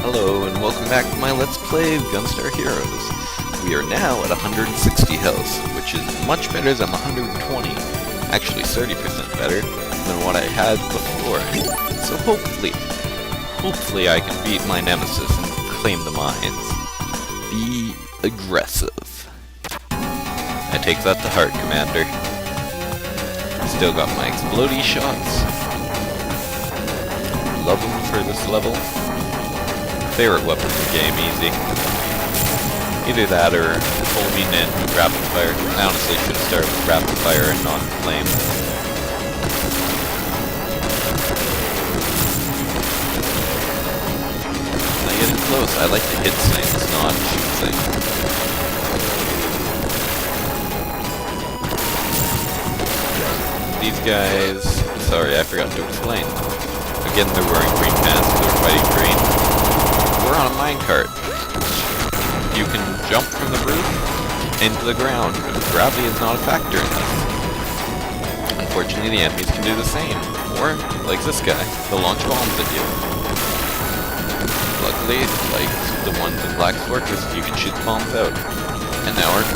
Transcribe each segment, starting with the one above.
Hello and welcome back to my Let's Play of Gunstar Heroes. We are now at 160 health, which is much better than the 120. Actually 30% better than what I had before. So hopefully I can beat my nemesis and claim the mines. Be aggressive. I take that to heart, Commander. Still got my explodey shots. Love them for this level. Favorite weapon in the game, easy. Either that or homing and rapid fire. I honestly should have started with rapid fire and not flame. When I get in close, I like to hit things, not shoot things. These guys... Sorry, I forgot to explain. Again, they're wearing green pants, they're fighting green. We're on a minecart. You can jump from the roof into the ground. Gravity is not a factor in this. Unfortunately, the enemies can do the same. Or, like this guy, they'll launch bombs at you. Luckily, like the ones in Black Fortress, you can shoot the bombs out. And now we're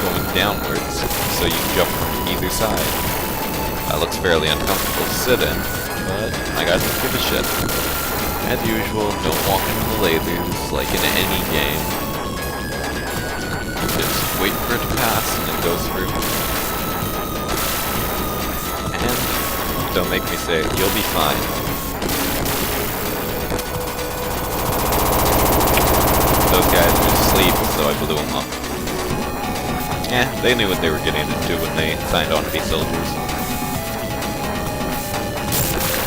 going downwards, so you can jump from either side. That looks fairly uncomfortable to sit in, but I gotta give a shit. As usual, don't walk into the lasers like in any game. Just wait for it to pass and then go through. And don't make me say it, you'll be fine. Those guys were asleep, so I blew them up. They knew what they were getting into when they signed on to be soldiers.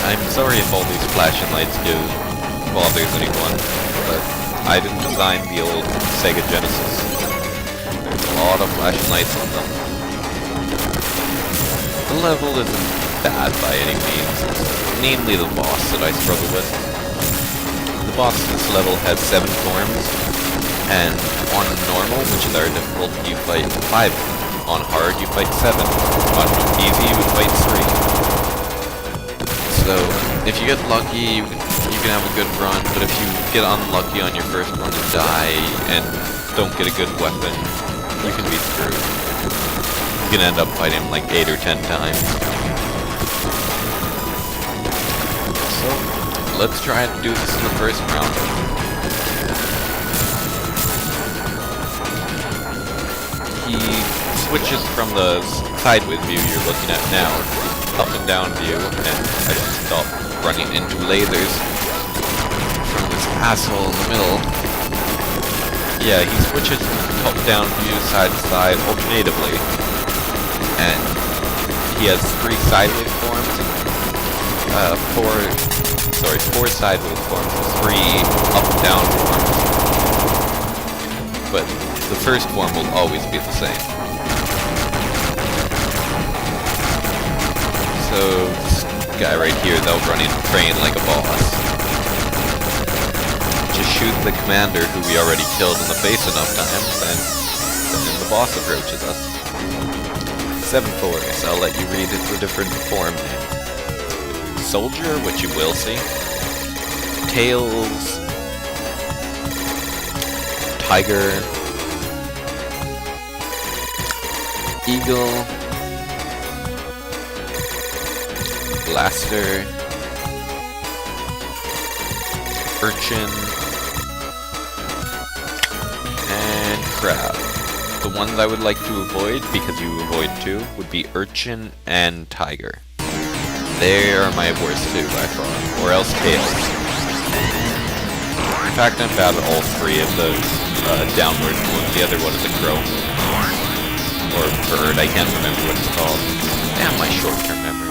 I'm sorry if all these flashing lights bothers anyone, but I didn't design the old Sega Genesis. There's a lot of flashing lights on them. The level isn't bad by any means. It's mainly the boss that I struggle with. The boss in this level has 7 forms, and on normal, which is our difficulty, you fight 5. On hard, you fight 7. On easy, you would fight 3. So, if you get lucky, you can have a good run, but if you get unlucky on your first run and die, and don't get a good weapon, you can be screwed. You can end up fighting him like 8 or 10 times. So, let's try and do this in the first round. He switches from the sideways view you're looking at now, up and down view, and I should stop running into lasers from this asshole in the middle. Yeah, he switches up down view, side to side, alternatively, and he has 3 sideways forms, and 4 sideways forms, and 3 up and down forms. But the first form will always be the same. So, this guy right here is out running a train like a boss. Just shoot the commander who we already killed in the face enough times, and then the boss approaches us. 7 forms, I'll let you read the different form names. Soldier, which you will see. Tails. Tiger. Eagle. Blaster, Urchin, and Crab. The ones I would like to avoid, because you avoid 2, would be Urchin and Tiger. They are my worst 2 by far, or else Tails. In fact, I'm bad at all 3 of the downward ones. The other one is a crow. Or bird, I can't remember what it's called. Damn, my short-term memory.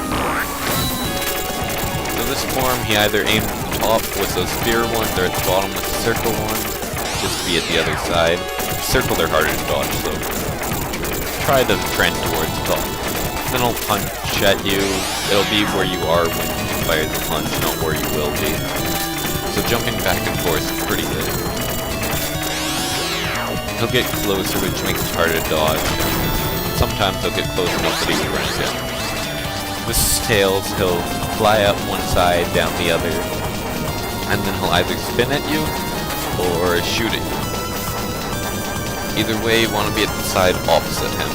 So this form, he either aims at the top with those spear ones, or at the bottom with the circle ones, just to be at the other side. Circle are harder to dodge, so try to trend towards the top. Then he'll punch at you. It'll be where you are when you fire the punch, not where you will be. So jumping back and forth is pretty good. He'll get closer, which makes it harder to dodge. Sometimes he'll get close enough that he can run down. This is Tails, he'll fly up one side, down the other, and then he'll either spin at you, or shooting. Either way, you want to be at the side opposite him.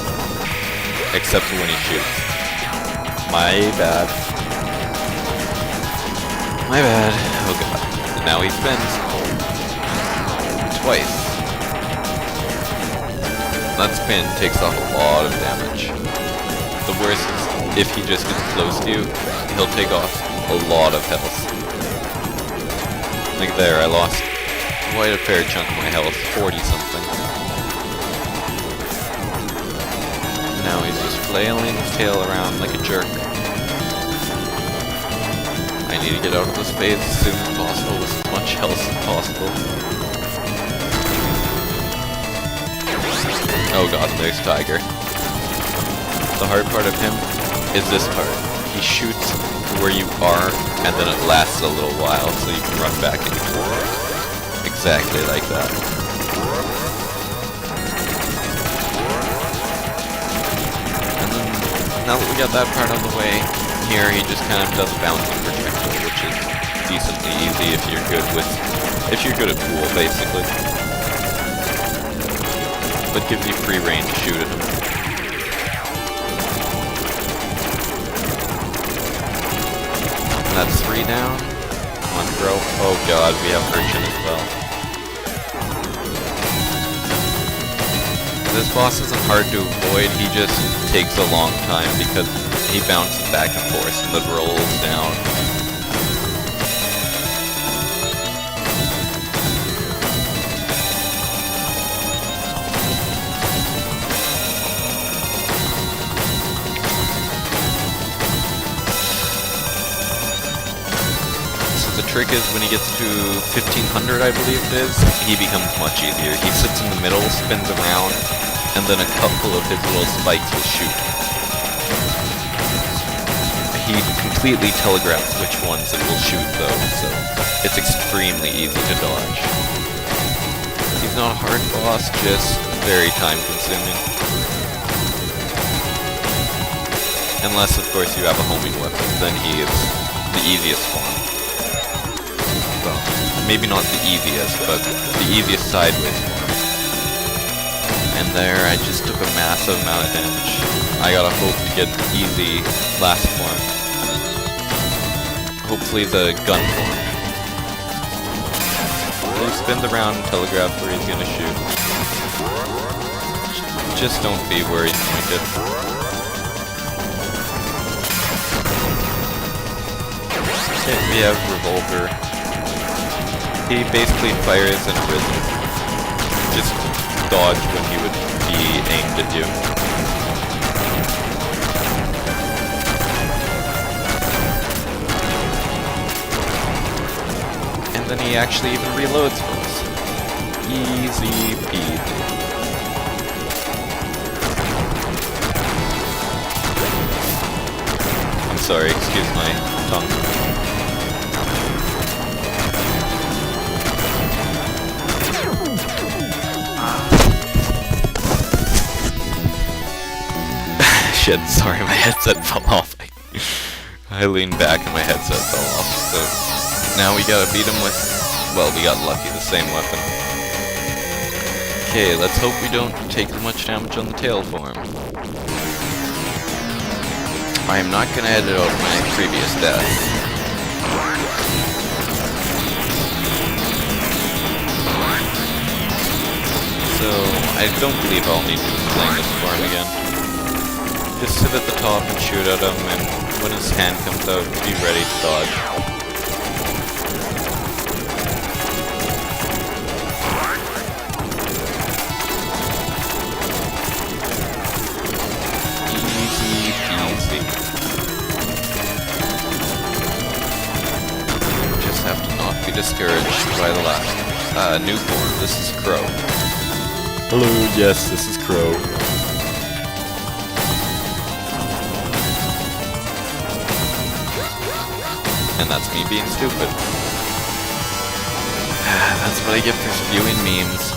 Except for when he shoots. My bad. My bad. Oh god. And now he spins. Twice. That spin takes off a lot of damage. The worst is if he just gets close to you, he'll take off a lot of health. Like there, I lost quite a fair chunk of my health, 40 something. Now he's just flailing his tail around like a jerk. I need to get out of this phase as soon as possible with as much health as possible. Oh god, there's Tiger. The hard part of him is this part. He shoots where you are, and then it lasts a little while, so you can run back and forth. Exactly like that. And then, now that we got that part out of the way, here he just kind of does a bouncing projectile, which is decently easy if you're good at pool, basically. But gives you free reign to shoot at him. And that's 3 down. Come on, bro. Oh god, we have Urchin as well. This boss isn't hard to avoid, he just takes a long time because he bounces back and forth and then rolls down. The trick is when he gets to 1500, I believe it is, he becomes much easier. He sits in the middle, spins around, and then a couple of his little spikes will shoot. He completely telegraphs which ones it will shoot though, so it's extremely easy to dodge. He's not a hard boss, just very time consuming. Unless of course you have a homing weapon, then he is the easiest one. Well, maybe not the easiest, but the easiest sideways form. And there, I just took a massive amount of damage. I gotta hope to get an easy last form. Hopefully the gun form. He spins around and telegraphs where he's gonna shoot. Just don't be where he's pointed. Okay, we have Revolver. He basically fires in a rhythm. Just dodge when he would be aimed at you. And then he actually even reloads once. Easy peasy. I'm sorry, excuse my tongue. Shit, sorry, my headset fell off. I leaned back and my headset fell off. So now we gotta beat him with, well, we got lucky, the same weapon. Okay, let's hope we don't take much damage on the tail form. I am not gonna edit out my previous death. So I don't believe I'll need to explain this form again. Just sit at the top and shoot at him, and when his hand comes out, be ready to dodge. Easy peasy. Just have to not be discouraged by the last new form. This is Crow. Hello, yes, this is Crow. And that's me being stupid. That's what I get for spewing memes.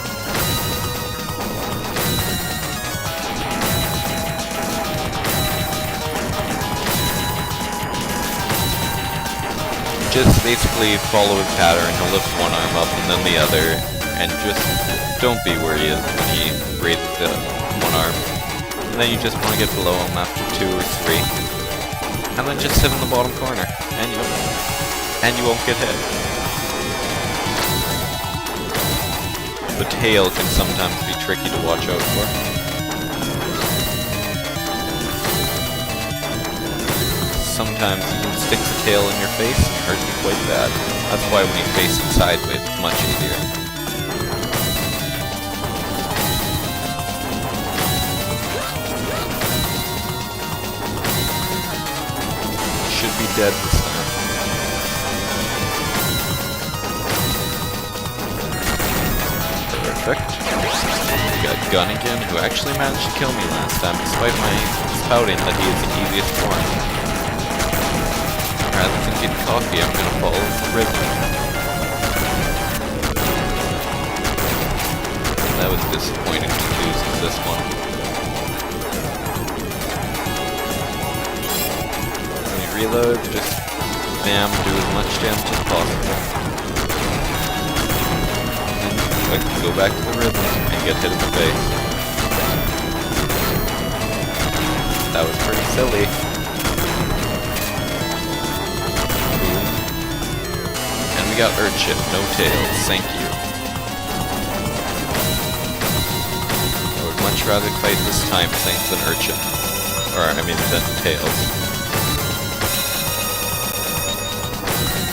just basically follow his pattern. He'll lift one arm up and then the other, and just don't be where he is when he raises the one arm. And then you just want to get below him after 2 or 3, and then just sit in the bottom corner, and you won't get hit. The tail can sometimes be tricky to watch out for. Sometimes you can stick the tail in your face and hurt you quite bad. That's why when you face it sideways, it's much easier. Should be dead this time. Perfect. We got Gunnigan, who actually managed to kill me last time, despite my spouting that he is the easiest form. Rather than get coffee, I'm gonna follow the rhythm. That was disappointing to lose to this one. When you reload, just bam, do as much damage as possible. And then go back to the rhythm and get hit in the face. That was pretty silly. We got Urchin, no tails, thank you. I would much rather fight this time things than Urchin. Or, I mean, than tails.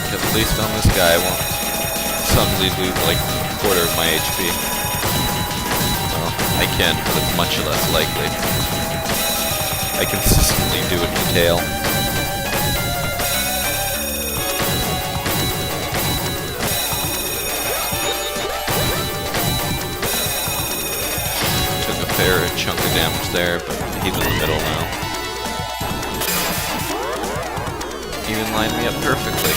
Because at least on this guy I won't suddenly lose like a quarter of my HP. Well, I can, but it's much less likely. I consistently do it to tail. Fair chunk of damage there, but he's in the middle now. Even lined me up perfectly.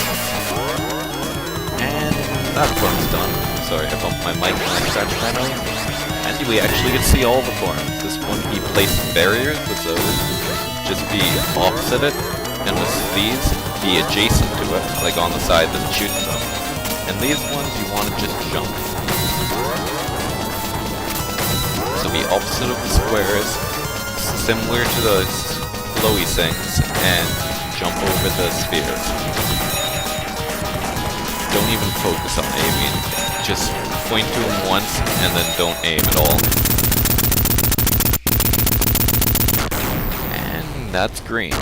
And that form's done. Sorry, I bumped my mic when I scratched my nose. And we actually get to see all the forms. This one he placed barriers with those, just be opposite it, and with these, be adjacent to it, like on the side that it shoots from. And these ones you want to just jump. So be opposite of the squares, similar to the flowy things, and jump over the spheres. Don't even focus on aiming. Just point to them once, and then don't aim at all. And that's green.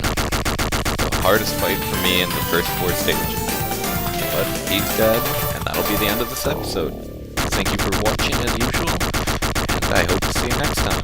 The hardest fight for me in the first 4 stages. But he's dead, and that'll be the end of this episode. Thank you for watching as usual. I hope to see you next time.